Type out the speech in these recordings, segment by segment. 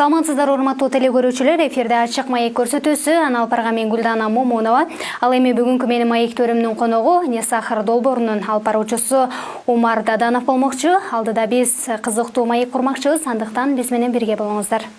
Саламатсыздар, урматтуу телекөрүүчүлөр, эфирде ачык маек көрсөтүүсү, аны алып барган мен Гүлдана Момунова. Ал эми бүгүнкү менин маектөрүмдүн коногу Несахыр долбоорунун алып баруучусу Умар Даданов болмокчу. Алдыда биз кызыктуу маек курмакчыбыз, андыктан биз менен бирге болуңуздар.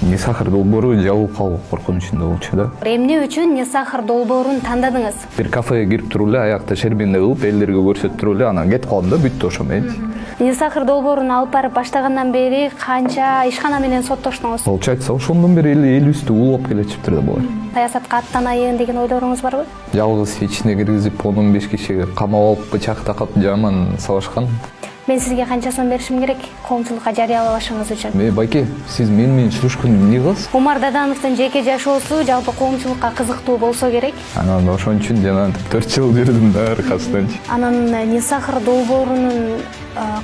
Несахыр долбоору жабылып калуу коркунучунда болчу да. Эмне үчүн Несахыр долбоорун тандадыңыз? Бир кафеге кирип туруп эле аякта шербенде кылып, элдерге көрсөтүп туруп эле анан кетип калдым да, бүттү ошо менен. Несахыр долбоорун алып барып баштагандан бери канча ишкана менен соттоштуңуз? Болчу айтса, ошондон бери эле элибизди улап келечиптир да булар. Саясатка аттанайын деген ойлоруңуз барбы? Жалгыз ичине киргизип 10-15 кишиге камап алып бычак такап жаман сабашкан. Мен сизге канча сом беришим керек коомчулукка жарыялашыңыз үчүн? Байке, сиз менен сүйлөшкөндө эмне кыласыз? Умар Дадановдун жеке жашоосу жалпы коомчулукка кызыктуу болсо керек. Анан ошон үчүн жана 4 жыл жүрдүм да аркасынан. Анан Несахыр долбоорунун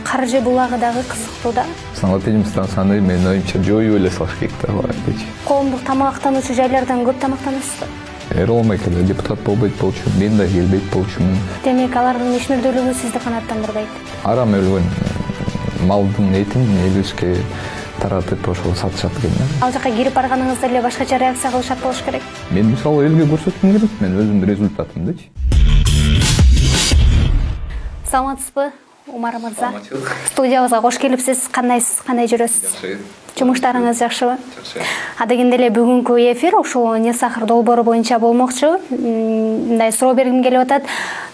каржы булагы дагы кызыктуу да. Санаторий станцияны мен оюмча жоюп эле салыш керек да байке. Коомдук тамактануучу жайлардан көп тамактанасызбы? Эролмай келе депутат болбойт болчу, мен да келбейт болчумун. Демек, алардын ишмердүүлүгү сизди канааттандырбайт. Арам өлгөн малдын этин элибизге таратып ошол сатышат экен да. Ал жака кирип барганыңызда эле башкача реакция кылышат болуш керек. Мен мисалы элге көрсөткүм келет, мен өзүмдүн результатымдычы. Саламатсызбы, Умар мырза? Студиябызга кош келипсиз. Кандайсыз? Кандай жүрөсүз? Жакшы. Жумуштарыңыз жакшыбы? Жакшы. Адегенде эле бүгүнкү эфир ошол Несахыр долбоору боюнча болмокчу. Мындай суроо бергим келип атат.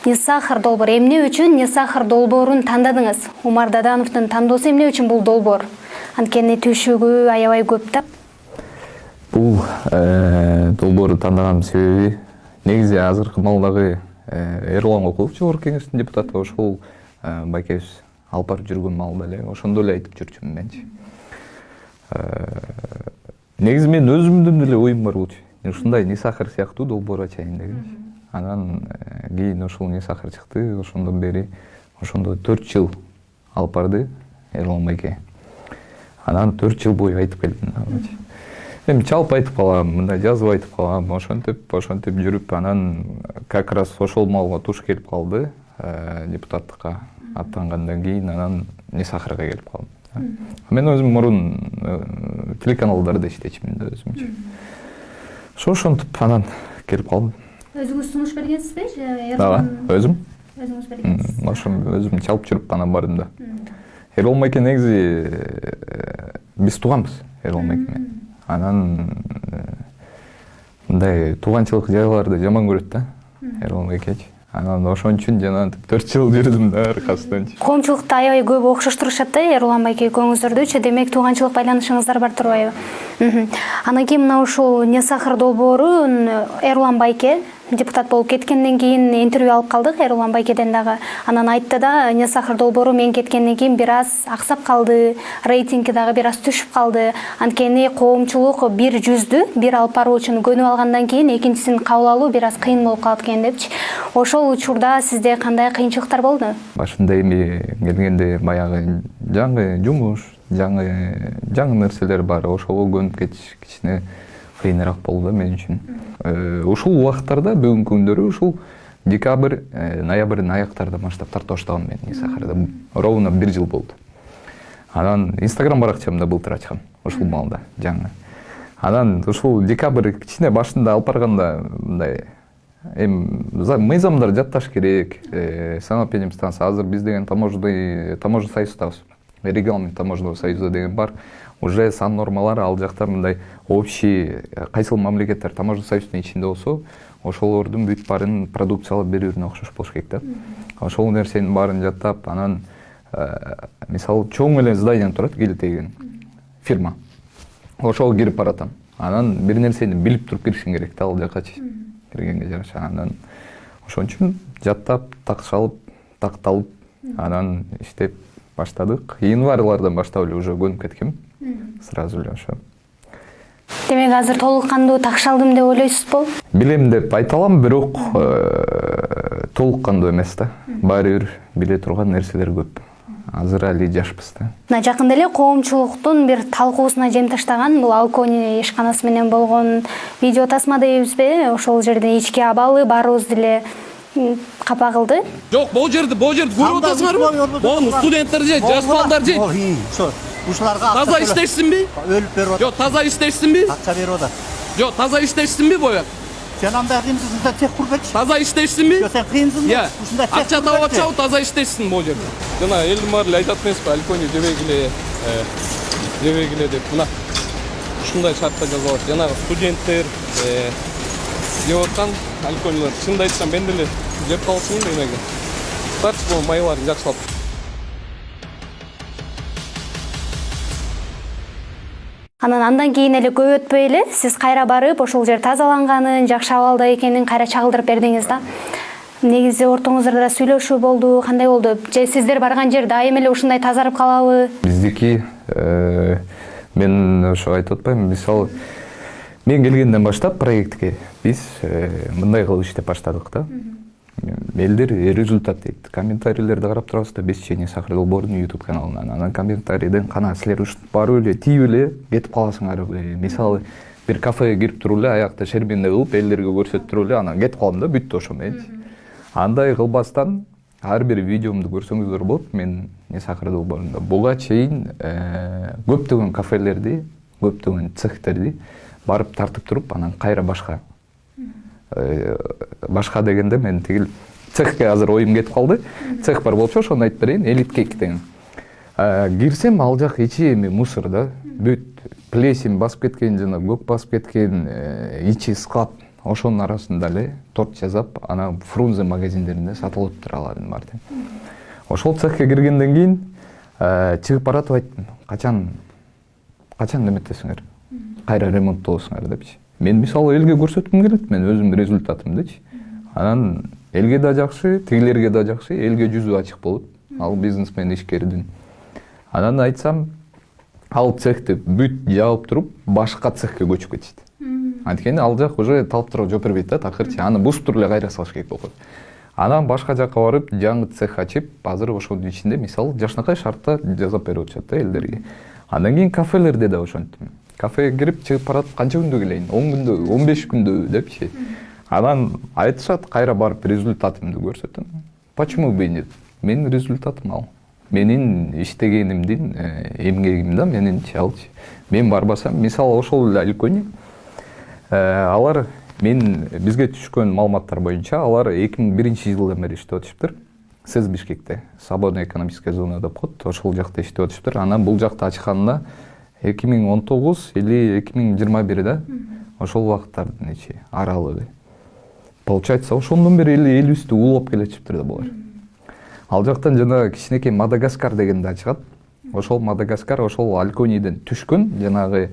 Несахыр долбоору эмне үчүн Несахыр долбоорун тандадыңыз? Умар Дадановдун тандоосу эмне үчүн бул долбоор? Анткени түшүгү аябай көп да. Бул долбоорду тандаган себеби негизи азыркы малдагы Эрлан Окулов жогорку кеңештин депутаты ошол байкебиз алып барып жүргөн малда эле ошондо эле айтып жүрчүмүн менчи. Негизи мен өзүмдүн эле оюм бар болчу. Ушундай Несахыр сыяктуу долбоор ачайын деген. Анан кийин ошол Несахыр чыкты, ошондон бери ошондо 4 жыл алып барды Эрлан байке. Анан 4 жыл бою айтып келдим. Эми чалып айтып калам, мындай жазып айтып калам, ошентип жүрүп, анан как раз ошол малга туш келип калды, депутаттыкка аттангандан кийин анан Несахырга келип калдым. Мен өзүм мурун телеканалдарда иштечимин да өзүмчө. Ошентип анан келип калдым. Өзүңүз сунуш бергенсизби же? Ооба, өзүм. Өзүңүз бергенсиз. Ошо өзүм чалып жүрүп анан бардым да. Эрлан байке негизи биз тууганбыз Эрлан байке менен. Анан мындай тууганчылык жайларды жаман көрөт да Эрлан байкечи. Анан ошон үчүн жана 4 жыл жүрдүм да аркасынан. Коомчулукта аябай көп окшоштурушат да Эрлан байке экөөңүздөрдүчү. Демек, тууганчылык байланышыңыздар бар турбайбы? Анан кийин мына ушул Несахыр долбоорун Эрлан байке депутат болуп кеткенден кийин интервью алып калдык Эрлан байкеден дагы. Анан айтты да, Несахыр долбоору мен кеткенден кийин бир аз аксап калды, рейтинги дагы бир аз түшүп калды. Анткени коомчулук бир жүздү бир алып баруучуну көнүп алгандан кийин экинчисин кабыл алуу бир аз кыйын болуп калат экен депчи. Ошол учурда сизде кандай кыйынчылыктар болду? Башында эми келгенде баягы жаңы жумуш, жаңы нерселер бар, ошого көнүп кетиш кичине кыйыныраак болду мен үчүн. Ушул убакыттарда бүгүнкү күндөрү ушул декабрь, ноябрдын аяктарынан баштап тарта баштагам мен Несахырда. Ровно 1 жыл болду. Анан Инстаграм баракчамда былтыр ачкам, ушул маалда жаңы. Анан ушул декабрь кичине башында алып барганда мындай мыйзамдар жатташ керек. Санаторий станция азыр биз деген таможня союздабыз. Регламент таможенного союза деген бар. Уже сан нормалары ал жакта мындай общий кайсыл мамлекеттер таможня союзунун ичинде болсо, ошолордун бүт баарын продукциялап берүүнө окшош болуш керек да. Ошол нерсенин баарын жаттап, анан мисалы чоң эле зданиядан турат, келтеген фирма. Ошол кирип баратам. Анан бир нерсени билип туруп киришиң керек да ал жакачы. Киргенге жараша. Анан ошон үчүн жаттап, такталып, анан иштеп баштадык. Январьлардан баштап эле уже көнүп кеткем. Сразу эле ошо. Демек, азыр толук кандуу такшалдым деп ойлойсузбу? Билем деп айта алам, бирок толук кандуу эмес да. Баары бир биле турган нерселер көп. Азыр али жашпыз да. Мына жакында эле коомчулуктун бир талкуусуна жем таштаган бул Алкони ишканасы менен болгон видео тасма дейбизби? Ошол жерден ички абалы баарыбызды эле капа кылды. Жок, бул жерди көрүп атасыңарбы? Могу студенттер же, жаш балдар же. Ушуларга Таза иштешсиңби? өлүп берип атат. Жок, таза иштешсиңби? Акча берип атат. Жок, таза иштешсиңби бояк? Сен андай кыйынсың, ушунда цех куруп берчи. Таза иштешсиңби? Жок, сен кыйынсың. Иә. Ушунда цех Акча куруп таап берчи. атсабы таза иштешсиң могу жерде. Жана элдин баары эле айтат эмеспи, Алькони жебегиле деп. Мына ушундай шартта жазылат. Жанагы студенттер жеп аткан Альконилер. Чынын айтсам мен деле жеп калсын эмеге. Тарчы майларын жакшылап. Андан кийин эле көп өтпөй эле сиз кайра барып ошол жер тазаланганын, жакшы абалда экенин кайра чагылдырып бердиңиз да. Негизи ортоңуздарда сүйлөшүү болду, кандай болду? Же сиздер барган жер дайым эле ушундай тазарып калабы? Биздики мен ошо айтып атпаймынбы, мисалы мен келгенден баштап проектке биз мындай кылып иштеп баштадык да. Элдер результат дейт. Комментарийлерди карап турабыз да, биз Чечня Сахар долбоорунун YouTube каналынан. Анан комментарийден кана силер ушинтип барып эле тийип эле кетип каласыңар. Мисалы бир кафеге кирип туруп эле аякта шербенде кылып элдерге көрсөтүп туруп эле анан кетип калам да, бүттү ошо менчи. Андай кылбастан ар бир видеомду көрсөңүздөр болот. Мен Сахар долбоорунда буга чейин көптөгөн кафелерди, көптөгөн цехтерди барып тартып туруп, анан кайра башка дегенде мен тигил цехке азыр оюм кетип калды. Цех бар болчу, ошону айтып берейин, Элит Кейк деген. Кирсем ал жак ичи эми мусор да. Бүт плесень басып кеткен жана көк басып кеткен, ичи скап. Ошонун арасында эле торт жасап, ана Фрунзе магазиндеринде сатылып туралардын бар. Ошол цехке киргенден кийин чыгып баратып айттым, качан неметесиңер? Кайра ремонттоосуңар депчи. Мен мисалы элге көрсөткүм келет, мен өзүмдүн результатымдычы. Анан элге да жакшы, тигилерге да жакшы, элге жүзү ачык болот. Ал бизнесмен ишкердин. Анан айтсам, ал цехти бүт жаап туруп, башка цехке көчүп кетишти. Анткени ал жак уже талаптарга жооп бербейт да, такырчы. Аны бузуп туруп эле кайра салыш керек болот. Анан башка жакка барып, жаңы цех ачып, азыр ошонун ичинде мисалы жакшынакай шартта жасап берип атышат да элдерге. Андан кийин кафелерде да ошентип. Кафеге кирип чыгып баратып, канча күндө келейин? 10 күндө, 15 күндө депчи. Анан айтышат, кайра барып результатымды көрсөтөм. Почему бы нет? Менин результатым ал. Менин иштегенимдин эмгегим да, менинчи алчы. Мен барбасам, мисалы ошол эле Алькони, алар бизге түшкөн маалыматтар боюнча алар 2001-жылдан бери иштеп атышыптыр. Сез Бишкекте, свободная экономическая зона деп коет, ошол жакта иштеп атышыптыр. Анан бул жакта ачканына 2019 или 2021 ошол убакыттардын ичи аралыгы. Получается, ошондон бери эле элибизди улап келечиптир да булар. Ал жактан жана кичинекей Мадагаскар дегенди ачкат. Ошол Мадагаскар ошол Алькониден түшкөн жанагы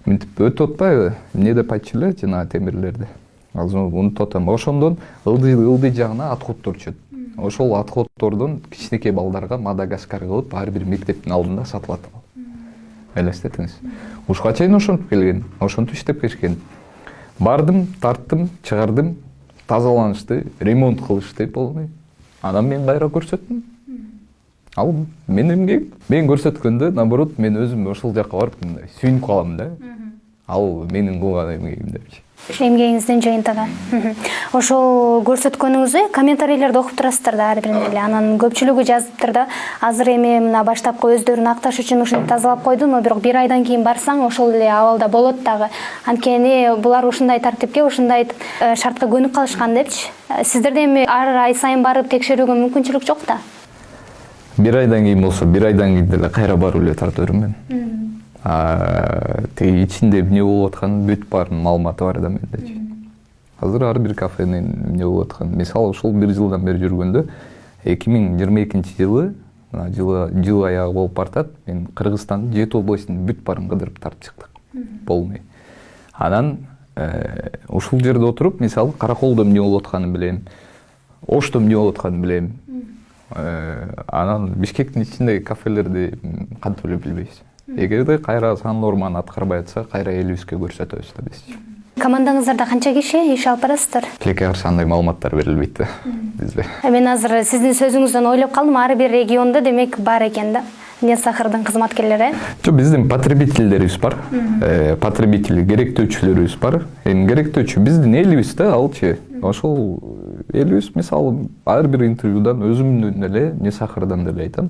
мынтип өтүп атпайбы? Эмне деп айтчу эле жана темирлерди. Азыр унутуп атам. Ошондон ылдый жагына отходдор түшөт. Ошол отходдордон кичинекей балдарга Мадагаскар кылып ар бир мектептин алдында сатылат. Элестетиңиз. Ушка чейин ошентип келген, ошентип иштеп келишкен. Бардым, тарттым, чыгардым, тазаланышты, ремонт кылышты полный. Анан мен кайра көрсөттүм. Ал мен эмгек. Мен көрсөткөндө, наоборот, мен өзүм ошол жакка барып сүйүнүп калам да. Ал менин кылган эмгегим депчи. Эмгегиңиздин жыйынтыгы. Ошол көрсөткөнүңүздү комментарийлерди окуп турасыздар да ар бирине эле. Анан көпчүлүгү жазыптыр да, азыр эми мына баштапкы өздөрүн акташ үчүн ушинтип тазалап койду, но бирок 1 айдан кийин барсаң ошол эле абалда болот дагы. Анткени булар ушундай тартипке, ушундай шартка көнүп калышкан депчи. Сиздерде эми ар ай сайын барып текшерүүгө мүмкүнчүлүк жок да. 1 айдан кийин болсо, 1 айдан кийин деле кайра барып эле тартып берем мен. Теги ичинде эмне болуп атканын бүт баарын маалыматы бар да мендечи. Азыр ар бир кафенин эмне болуп атканын, мисалы ушул 1 жылдан бери жүргөндө 2022-жылы, жыл аягы болуп бартат, мен Кыргызстандын 7 областынын бүт баарын кыдырып тартып чыктык. Полный. Анан ушул жерде отуруп, мисалы Караколдо эмне болуп атканын билем, Ошто эмне болуп атканын билем. Анан Бишкектин ичиндеги кафелерди кантип эле билбейбиз. Эгерде кайра сан норманы аткарбай атса, кайра элибизге көрсөтөбүз да биз. Командаңыздарда канча киши иш алып барасыздар? Тилекке каршы андай маалыматтар берилбейт да бизде. Мен азыр сиздин сөзүңүздөн ойлоп калдым, ар бир региондо демек бар экен да. Несахардын кызматкерлери. Жок, биздин потребительдерибиз бар. Потребитель керектөөчүлөрүбүз бар. Эми керектөөчү биздин элибиз да, алчы. Ошол элибиз мисалы ар бир интервьюдан өзүмдүн эле Несахардан деле айтам.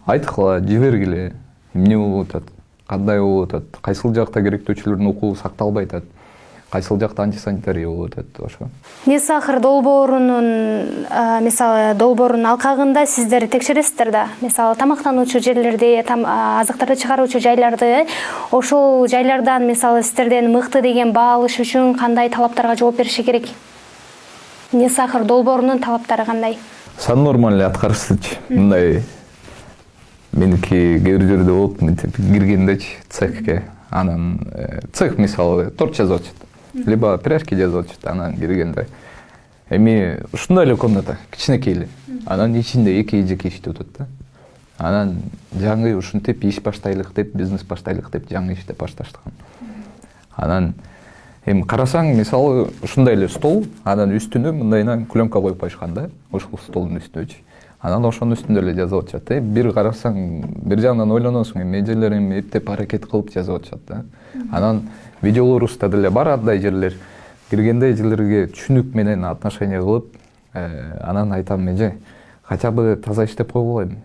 айткыла, жибергиле, эмне болуп атат, кандай болуп атат, кайсыл жакта керектөөчүлөрдүн укугу сакталбай атат, кайсыл жакта антисанитария болуп атат, ошо. Несахар долбоорунун мисалы долбоорунун алкагында сиздер текшересиздер да. Мисалы тамактануучу жерлерди, азыктарды чыгаруучу жайларды, ошол жайлардан мисалы сиздерден мыкты деген баа алыш үчүн кандай талаптарга жооп бериши керек? Несахар долбоорунун талаптары кандай? Сан нормально аткарышсызчы. Мындай меники кээ бир жерде болуп, мынтип киргендечи цехке, анан цех мисалы торт жазып атышат. Либо пирожки жазып атышат, анан киргенде эми ушундай эле комната, кичинекей эле. Анан ичинде эки эжеке иштеп атат да. Анан жаңы ушинтип иш баштайлык деп, бизнес баштайлык деп жаңы иштеп башташкан. Анан эми карасаң, мисалы ушундай эле стол, анан үстүнө мындайынан клёнка коюп коюшкан да, ошол столдун үстүнөчү. Анан ошонун үстүндө эле жазып атышат. Бир карасаң, бир жагынан ойлоносуң, эми эжелер эми эптеп аракет кылып жазып атышат да. Анан видеолорубузда деле бар андай жерлер. Киргенде эжелерге түшүнүк менен отношение кылып, анан айтам, эже, хотя бы таза иштеп койгула эми.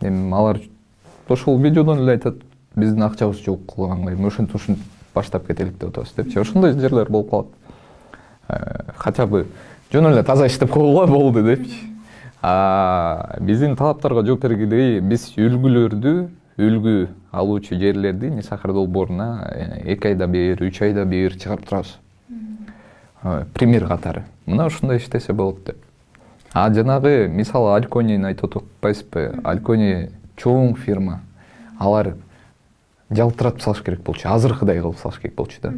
Эми алар ошол видеодон эле айтат, биздин акчабыз жок кылганга, эми ушинтип баштап кетелик деп атабыз депчи. Ошондой жерлер болуп калат. Хотя бы жөн эле таза иштеп койгула болду депчи. Биздин талаптарга жооп бергиле, биз үлгү алуучу жерлерди Несахар долбооруна 2 айда бир, 3 айда бир чыгарып турабыз. Пример катары. Мына ушундай иштесе болот деп. Жанагы мисалы Альконини айтып атпайсызбы? Алькони чоң фирма. Алар жалтыратып салыш керек болчу, азыркыдай кылып салыш керек болчу да.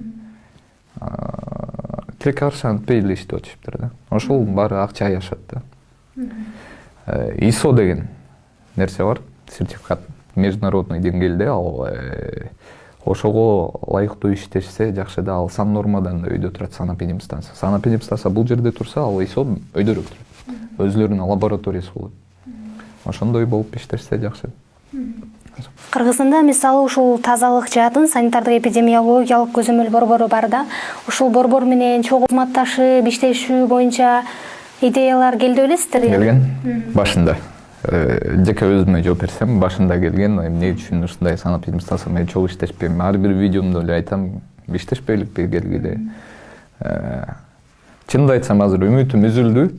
Тилке каршы антпей эле иштеп атышыптыр да. Ошол баары акча аяшат да. ISO деген нерсе бар, сертификат международный деңгээлде, ал ошого ылайыктуу иштешсе жакшы да. Ал сан нормадан өйдө турат санэпидемстанция. Санэпидемстанция бул жерде турса, ал ISO өйдөрөөк турат. Өзлөрүнүн лабораториясы болот. Ошондой болуп иштешсе жакшы. Кыргызстанда мисалы ушул тазалык жаатын санитардык эпидемиологиялык көзөмөл борбору бар да. Ушул борбор менен чогуу кызматташып иштешүү боюнча идеялар келди белесиздер? Келген башында. Жеке өзүмө жооп берсем, башында келген, эмне үчүн ушундай санэпидемстанция менен чогуу иштешпейм? Ар бир видеомдо эле айтам, иштешпейликпи келгиле. Чынымды айтсам, азыр үмүтүм үзүлдү.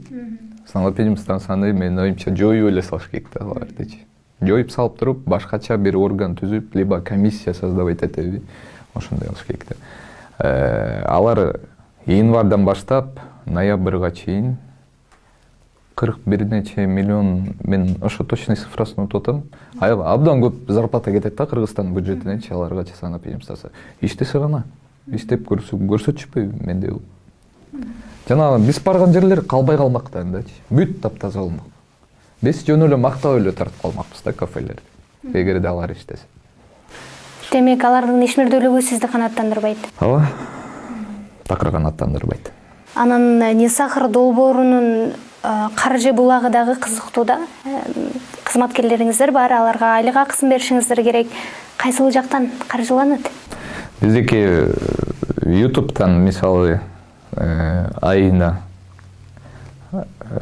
Санэпидемстанцияны менин оюмча жоюп эле салыш керек да алардычы. Жоюп салып туруп, башкача бир орган түзүп, либо комиссия создавать этеби, ошондой кылыш керек да. Алар январдан баштап ноябрга чейин 41 нече миллион, мен ошо точный цифрасын унутуп атам. Абдан көп зарплата кетет да Кыргызстан бюджетинен аларга санэпидемстанция. Иштесе гана, иштеп көрсөтчүппү менде бул. Жана биз барган жерлер калбай калмак да эндечи. Бүт таптаза болмок. Биз жөн эле мактап эле тартып калмакпыз да кафелерди. Эгерде алар иштесе. Демек, алардын ишмердүүлүгү сизди канааттандырбайт. Ооба. Такыр канааттандырбайт. Анан Несахар долбоорунун каржы булагы дагы кызыктуу да. Кызматкерлериңиздер бар, аларга айлык акысын беришиңиздер керек. Кайсыл жактан каржыланат? Биздики YouTube'тан мисалы айына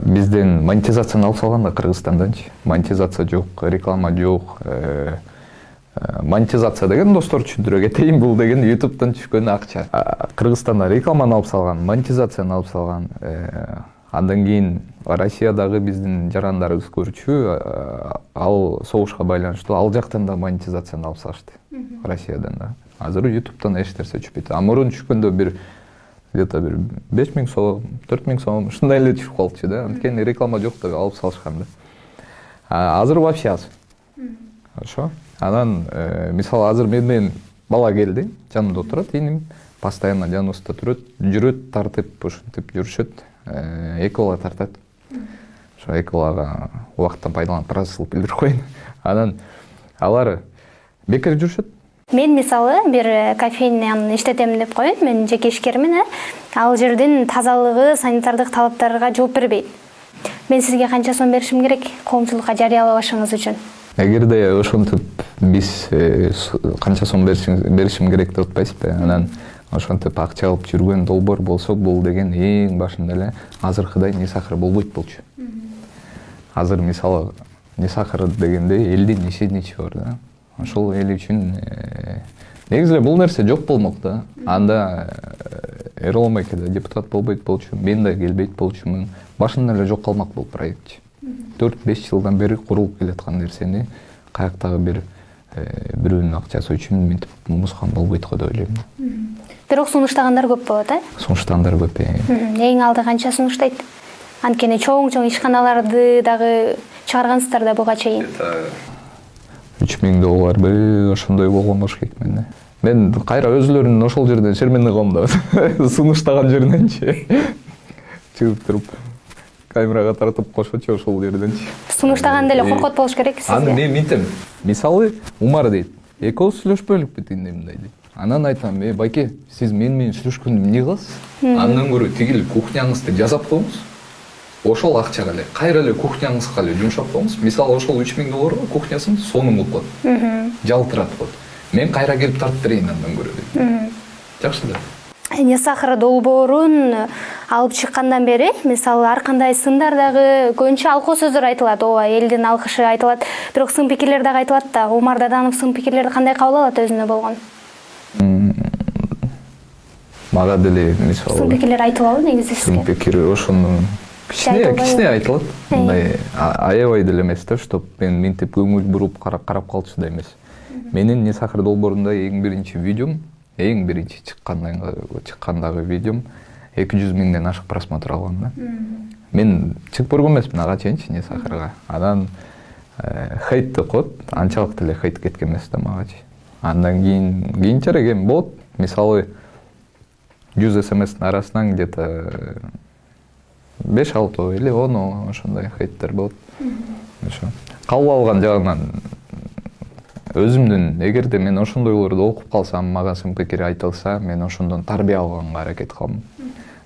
бизден монетизацияны алып салган да Кыргызстанданчы. Монетизация жок, реклама жок. Монетизация деген достор түшүндүрө кетейин, бул деген YouTube'тан түшкөн акча. Кыргызстанда рекламаны алып салган, монетизацияны алып салган. Андан кийин Россиядагы биздин жарандарыбыз көрчү, ал согушка байланыштуу, ал жактан да монетизацияны алып салышты. Россиядан да. Азыр YouTube'тан эч нерсе түшпөйт. Мурун түшкөндө бир где-то бир 5000 сом, 4000 сом, ушундай эле түшүп калчу да. Анткени реклама жок деп алып салышкан да. Азыр вообще аз. Ошо. Анан мисалы азыр менен бала келди, жанымда отурат, иним постоянно жаныбызда жүрөт, тартып, ушинтип жүрүшөт. Эки бала тартат. Ошо эки балага убакыттан пайдаланып празылып билдирип коеюн. Анан алар бекер жүрүшөт. Мен мисалы бир кофейняны иштетем деп коеюн, мен жеке ишкермин, ал жердин тазалыгы, санитардык талаптарга жооп бербейт. Мен сизге канча сом беришим керек коомчулукка жарыялабашыңыз үчүн? Эгерде ошентип биз канча сом беришим керек деп атпайсызбы? Анан ошентип акча алып жүргөн долбоор болсо, бул деген эң башында эле азыркыдай Несахар болбойт болчу. Азыр мисалы не сахар дегенде элдин ишеничи бар да. Ошол эл үчүн негизи эле бул нерсе жок болмок да. Анда Эрлан байке да депутат болбойт болчу, мен да келбейт болчумун. Башынан эле жок калмак бул проект. 4-5 жылдан бери курулуп келаткан нерсени каяктагы бир бирөөнүн акчасы үчүн мынтип музган болбойт го деп ойлойм. Бирок сунуштагандар көп болот, Сунуштагандар көп. Эң алды канча сунуштайт? Анткени чоң ишканаларды дагы чыгаргансыздар да буга чейин. $3000 ошондой болгон болуш керек менде. Мен кайра өзүлөрүнүн ошол жерден шермендей калам да. Сунуштаган жериненчи чыгып туруп камерага тартып кошочу ошол жерденчи. Сунуштаганда эле коркот болуш керек сизге. Аны мен минтем. Мисалы, Умар дейт. Экөөбүз сүйлөшпөйлүкпү мындай дейт. Анан айтам, байке, сиз менен сүйлөшкөндү эмне кыласыз? Андан көрө тигил кухняңызды жасап коюңуз. Ошол акчага эле кайра эле кухняңызга эле жумшап коюңуз. Мисалы, ошол $3000 кухнясын сонун кылып коет. Жалтыратып коет. Мен кайра келип тартып берейин андан көрө дейт. Жакшы да. Не сахар долбоорун алып чыккандан бери, мисалы, ар кандай сындар дагы көбүнчө алкоо сөздөр айтылат, ооба, элдин алкышы айтылат, бирок сын пикирлер дагы айтылат да. Умар Даданов сын пикирлерди кандай кабыл алат өзүнө болгон? Мага деле мисалы. Сын пикирлер айтылабы негизи сизге? Сын пикир ошону кичине айтылат. Мындай аябай деле эмес да, чтоб мен минтип көңүл буруп карап калчу да эмес. Менин не сахар долбоорунда эң биринчи видеом, эң биринчи чыккандагы видеом 200 миңден ашык просмотр алган да. Мен чыгып көргөн эмесмин ага чейинчи не сахарга. Анан хейт деп коет, анчалык деле хейт кеткен эмес да магачы. Андан кийинчерээк эми болот. Мисалы 100 смстин арасынан где-то 5-6 или 10 ошондой хейттер болот. Ошо. Кабыл алган жагынан өзүмдүн эгерде мен ошондойлорду окуп калсам, мага сын пикир айтылса, мен ошондон тарбия алганга аракет кылам.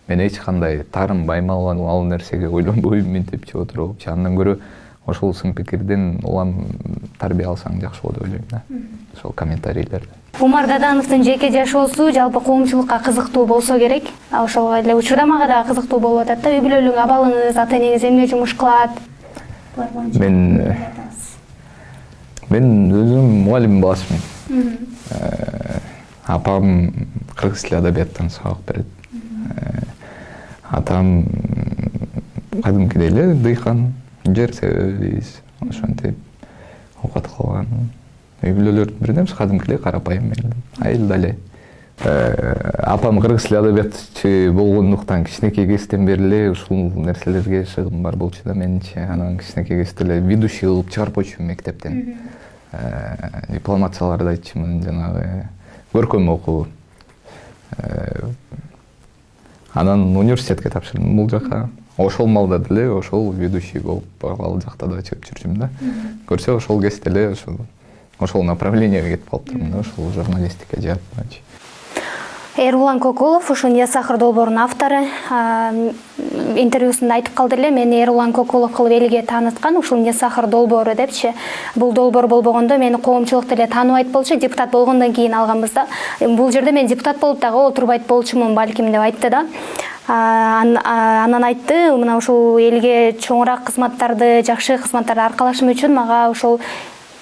Мен эч кандай таарынбайм ал нерсеге ойлонбойм, минтип отуруп. Андан көрө ошол сын пикирден улам тарбия алсаң жакшы болот деп ойлойм да. Ошол комментарийлерди. Умар Дадановдун жеке жашоосу жалпы коомчулукка кызыктуу болсо керек. Ошол эле учурда мага да кызыктуу болуп атат да. Үй бүлөлүк абалыңыз, ата-энеңиз эмне жумуш кылат? Мен өзүм мугалим баласымын. Апам кыргыз тили адабияттан сабак берет. Атам кадимкидей эле дыйкан, жер себебиз, ошентип окуп калган. Үй бүлөлөрдүн биринен кадимкидей карапайым мен. Айыл эле. Апам кыргыз тили адабиятчы болгондуктан кичинекей кезден бери эле ушул нерселерге шыгым бар болчу да менимче. Анан кичинекей кезде эле ведущий кылып чыгарпочумун мектептен. Дипломацияларды айтчумун, жанагы көркөм окуу. Анан университетке тапшырдым бул жака. Ошол малда деле ошол ведущий болуп ал жакта да чыгып жүрчүмүн да. Көрсө ошол кезде эле ошол направлениеге кетип калыптырмын да, ошол журналистика жаатына. Эрулан Кокулов, ушу Не сахар долбоорунун автору, интервьюсунда айтып калды эле, мени Эрулан Кокулов кылып элге тааныткан ушул Не сахар долбоору депчи. Бул долбоор болбогондо мени коомчулук деле тааныбайт болчу, депутат болгондон кийин алганбыз да. Бул жерде мен депутат болуп дагы отурбайт болчумун балким деп айтты да. Анан айтты, мына ушул элге чоңураак кызматтарды, жакшы кызматтарды аркалашым үчүн мага ошол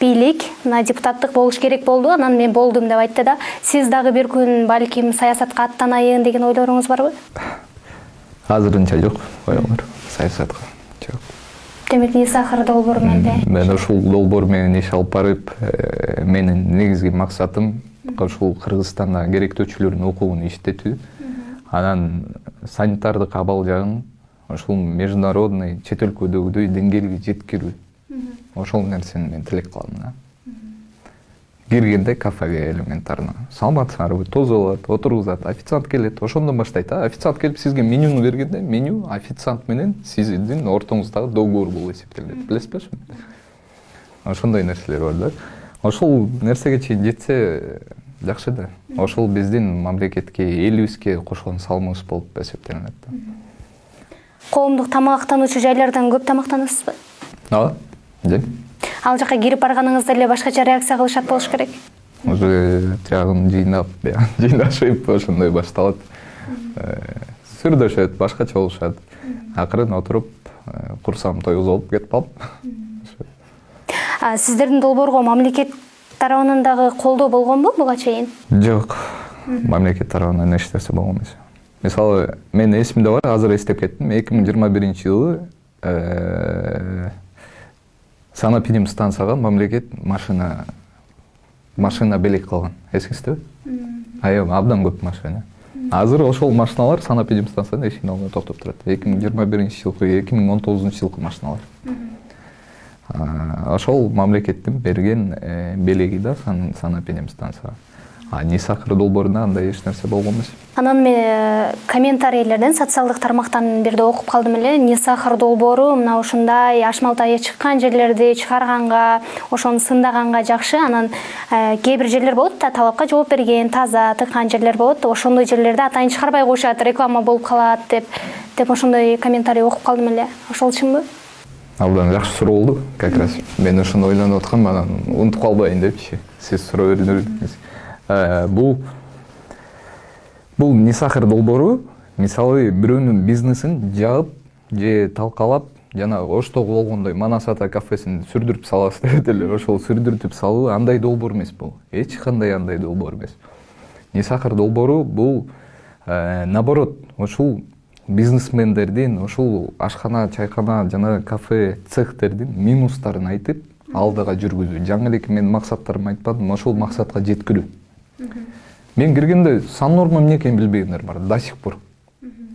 бийлик, мына депутаттык болуш керек болду, анан мен болдум деп айтты да. Сиз дагы бир күн балким саясатка аттанайын деген ойлоруңуз барбы? Азырынча жок, ойлор саясатка жок. Демек, Не сахар долбоору менен мен ушул долбоор менен иш алып барып, менин негизги максатым ушул Кыргызстанда керектөөчүлөрдүн укугун иштетүү. Анан санитардык абал жагын ушул международный, чет өлкөдөгүдөй деңгээлге жеткирүү. Ошол нерсени мен тилек кылам да. Киргенде кафеге элементарно. Саламатсыңарбы, тозу алат, отургузат, официант келет, ошондон баштайт. Официант келип сизге менюну бергенде, меню официант менен сиздин ортоңуздагы договор болуп эсептелет. Билесизби ошону? Ошондой нерселер бар да. Ошол нерсеге чейин жетсе жакшы да. Ошол биздин мамлекетке, элибизге кошкон салымыбыз болуп эсептелет да. Коомдук тамактануучу жайлардан көп тамактанасызбы? Ооба. Ал жака кирип барганыңызда эле башкача реакция кылышат болуш керек. Уже тягын жыйнашып ошондой башталат. Сүрдөшөт, башкача болушат. Акырын отуруп, курсам тойгузуп алып кетип калып. Сиздердин долбоорго мамлекет тарабынан дагы колдоо болгонбу буга чейин? Жок. Мамлекет тарабынан эч нерсе болгон эмес. Мисалы, мен эсимде бар, азыр эстеп кеттим. 2021-жылы Санапидим станцияга мамлекет машина белек кылган. Эсиңиздеби? Абдан көп машина. Азыр ошол машиналар Санапидим станциясынын эшигинин алдында токтоп турат. 2021-жылкы, 2019-жылкы машиналар. Ошол мамлекеттин берген белеги да Санапидим станцияга. Нисахыр долбоорунда андай эч нерсе болгон эмес. Анан мен комментарийлерден, социалдык тармактан бирде окуп калдым эле. Нисахыр долбоору мына ушундай ашмалтайы чыккан жерлерди чыгарганга, ошону сындаганга жакшы. Анан кээ бир жерлер болот да, талапка жооп берген, таза тыккан жерлер болот. Ошондой жерлерде атайын чыгарбай коюшат, реклама болуп калат деп ошондой комментарий окуп калдым эле. Ошол чынбы? Абдан жакшы суроо болду. Как раз мен ошону ойлонуп аткам, анан унутуп калбайын депчи. Сиз суроо бердиңиз. Бул Нисахыр долбоору, мисалы, бирөөнүн бизнесин жаап же талкалап, жана оштогу болгондой Манас ата кафесин сүрдүрүп салабыз деп эле, ошол сүрдүрүп салуу андай долбоор эмес бул. Эч кандай андай долбоор эмес. Нисахыр долбоору бул наоборот, ушул бизнесмендердин, ушул ашкана, чайкана жана кафе цехтердин минустарын айтып, алдыга жүргүзүү. Жаңы эле мен максаттарымды айтпадым, ошол максатка жеткирүү. Мен киргенде сан норма эмне экенин билбегендер бар, до сих пор.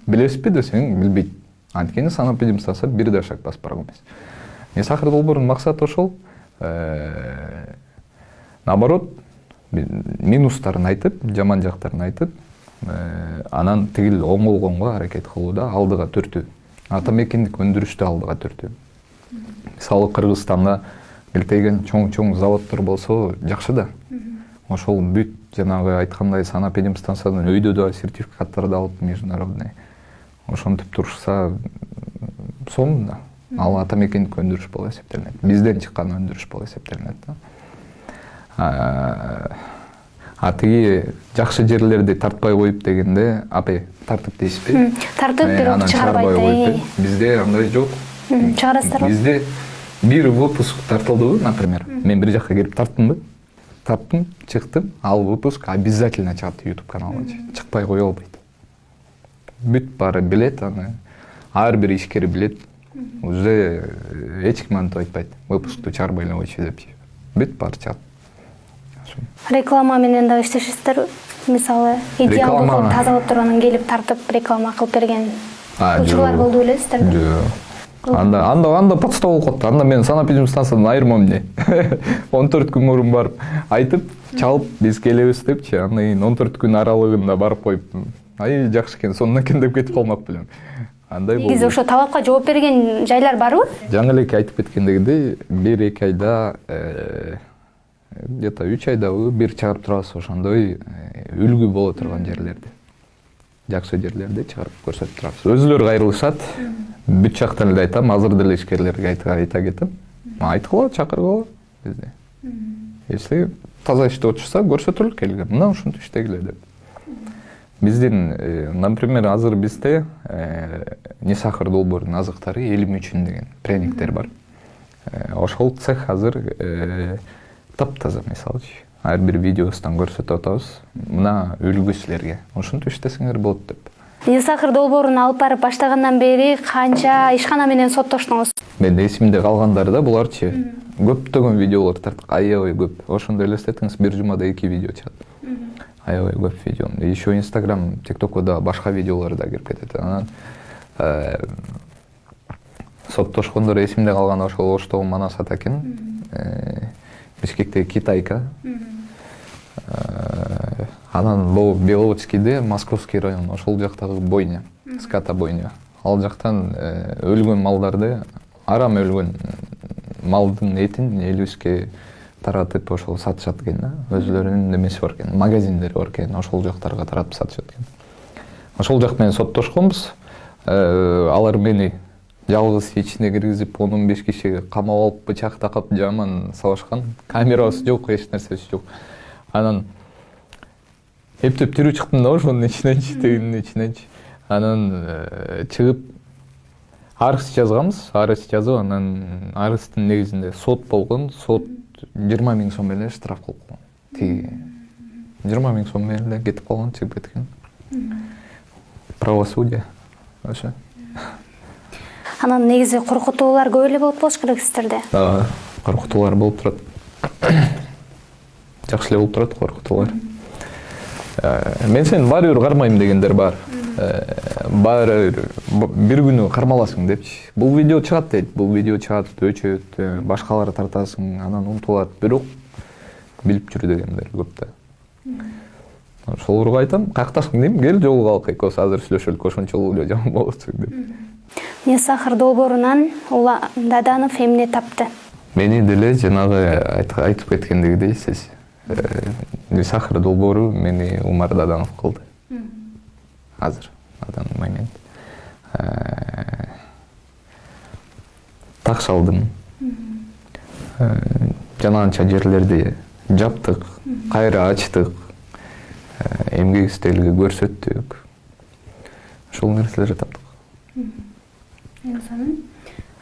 Билесизби десең, билбейт. Анткени Санапидим станциясы бир да шаг басып барган эмес. Нисахыр долбоорунун максаты ошол, наоборот, минустарын айтып, жаман жактарын айтып, анан тигил оңолгонго аракет кылууда, алдыга түртүү. Атамекендик өндүрүштү алдыга түртүү. Мисалы Кыргызстанда келтеген чоң заводдор болсо жакшы да. Ошол бүт жанагы айткандай Санапидим станциядан өйдө да сертификаттарды алып международный. Ошентип турушса сонун да. Ал атамекендик өндүрүш болуп эсептелинет. Бизден чыккан өндүрүш болуп эсептелинет да. Тиги жакшы жерлерди тартпай коюп дегенде, тартып дейсизби? Тартып бирок чыгарбай коюп. Бизде андай жок. Чыгарасыздарбы? Бизде бир выпуск тартылдыбы, например. Мен бир жакка келип тарттымбы? Тарттым, чыктым, ал выпуск обязательно чыгат YouTube каналга. Чыкпай кое албайт. Бүт баары билет аны. Ар бир ишкери билет. Уже эч ким антип айтпайт. Выпускту чыгарбай эле койчу депчи. Бүт баары чыгат. Реклама менен да иштешесиздерби? Мисалы, идеалдуу кылып таза болуп турганын келип тартып реклама кылып берген учурлар болду белесиздерби? Жок. Анда подстава болуп калды. Анда мен Санапидим станциядан айырмам эмне. 14 күн мурун барып айтып, чалып биз келебиз депчи, андан кийин 14 күн аралыгында барып коюп, жакшы экен, сонун экен деп кетип калмак белем. Андай болду. Негизи ошо талапка жооп берген жайлар барбы? Жаңы эле айтып кеткендегидей, 1-2 айда где-то 3 айдабы бир чыгарып турабыз, ошондой үлгү боло турган жерлерди. Жакшы жерлерди чыгарып көрсөтүп турабыз. Өзүлөрү кайрылышат. Бүт жактан эле айтам, азыр деле ишкерлерге айта кетем. Айткыла, чакыргыла бизди. Если таза иштеп отурса, көрсөтөлүк келге. Мына ушинтип иштегиле деп. Биздин, например, азыр бизде Нисахыр долбоорунун азыктары элим үчүн деген пряниктер бар. Ошол цех азыр таптаза, мисалчы. Ар бир видеосунан көрсөтүп атабыз. Мына үлгү силерге. Ошентип иштесеңер болот деп. Нисахыр долбоорун алып барып баштагандан бери канча ишкана менен соттоштуңуз? Мен эсимде калгандарда буларчы көптөгөн видеолор тарттык, аябай көп. Ошондо элестетиңиз, бир жумада 2 видео чыгат. Аябай көп видео. Еще Instagram, TikTokко да башка видеолор да кирип кетет. Анан соттошкондор эсимде калган ошол Оштогу Манас ата экен. Бишкектеги Китайка. Анан Беловодскийде Московский район, ошол жактагы бойня, ската бойня. Ал жактан өлгөн малдарды, арам өлгөн малдын этин элибизге таратып ошол сатышат экен да. Өзүлөрүнүн немеси бар экен, магазиндери бар экен, ошол жактарга таратып сатышат экен. Ошол жак менен соттошконбуз. Алар мени жалгыз ичине киргизип 10-15 киши камап алып бычак такап жаман сабашкан. Камерасы жок, эч нерсеси жок. Анан эптеп тирүү чыктым да ошонун ичиненчи, тегинин ичиненчи. Анан чыгып арыз жазганбыз, арыз жазып, анан арыздын негизинде сот болгон, сот 20 000 сом эле штраф кылып койгон. Тиги 20 000 сом эле кетип калган, чыгып кеткен. Правосудие. Ошо. Анан негизи коркутуулар көп эле болуп болуш керек сиздерде. Коркутуулар болуп турат. Жакшы эле болуп турат коркутуулар. Мен сени баары бир кармайм дегендер бар. Баары бир күнү кармаласың депчи. Бул видео чыгат дейт, бул видео чыгат, өчөт, башкалар тартасың, анан унутулат. Бирок билип жүрү дегендер көп да. Ошолорго айтам, каяктасың дейм, кел жолуга алып экөөбүз азыр сүйлөшөлүк, ошончо эле жаман болочу деп. Не сахар долбоорунан Улам Даданов эмне тапты? Мени деле жанагы айтып кеткендегидей сиз не сахар долбоору мени Умар Даданов кылды. Азыр на данный момент. Так салдым. Жанагынча жерлерди жаптык, кайра ачтык. Эмгек стелге көрсөттүк. Ошол нерселерди таптык.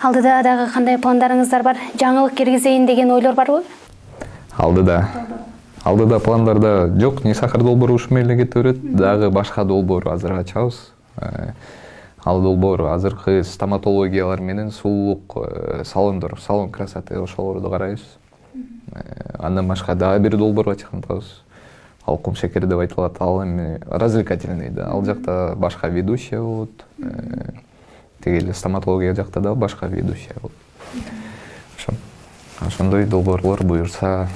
Алдыда дагы кандай пландарыңыздар бар? Жаңылык киргизейин деген ойлор барбы? Алдыда пландарда жок, не сахар долбоору ушул эле кете берет. Дагы башка долбоор азыр ачабыз. Ал долбоор азыркы стоматологиялар менен сулуулук салондор, салон красоты ошолорду карайбыз. Андан башка дагы бир долбоор ачкантабыз. Ал кум шекер деп айтылат, ал эми развлекательный да. Ал жакта башка ведущая болот. Тегеле стоматология жакта да башка ведущая болот. Ошондой долбоорлор буюрса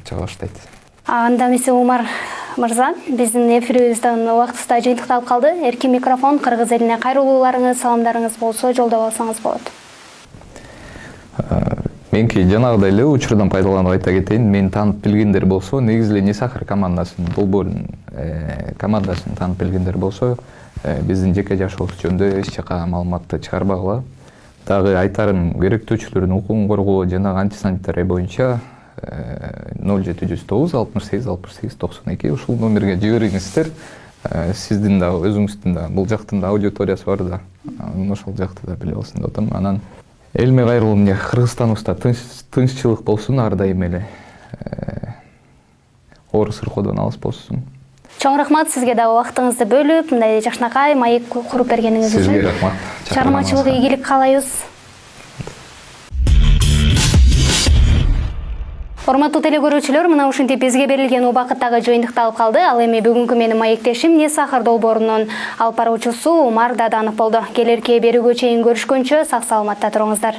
чыга баштайт. Анда эмесе Умар мырза, биздин эфирибиздин убактысы жыйынтыкталып калды. Эркин микрофон, кыргыз элине кайрылууларыңыз, саламдарыңыз болсо жолдоп алсаңыз болот. Менки жанагыдай эле учурдан пайдаланып айта кетейин. Мен таанып билгендер болсо, негизи эле не сахар командасынын долбоорун командасын таанып билгендер болсо, биздин жеке жашообуз жөнүндө эч жака маалыматты чыгарбагыла. Дагы айтарым, керектөөчүлөрдүн укугун коргоо жанагы антисанитария боюнча 0709 68 68 92 ушул номерге жибериңиздер. Сиздин да өзүңүздүн да бул жактын да аудиториясы бар да. Ошол жакты да билип алсын деп атам. Анан элиме кайрылуу эмне Кыргызстаныбызда тынччылык болсун, ар дайым эле оор сыркоодон алыс болсун. Чоң рахмат сизге да убактыңызды бөлүп, мындай жакшынакай маек куруп бергениңиз үчүн. Сизге рахмат. Чыгармачылык ийгилик каалайбыз. Урматтуу телекөрүүчүлөр, мына ушинтип бизге берилген убакыттагы жыйынтыкталып калды. Ал эми бүгүнкү менин маектешим не сахар долбоорунун алып баруучусу Умар Даданов болду. Келерки берүүгө чейин көрүшкөнчө сак саламатта туруңуздар.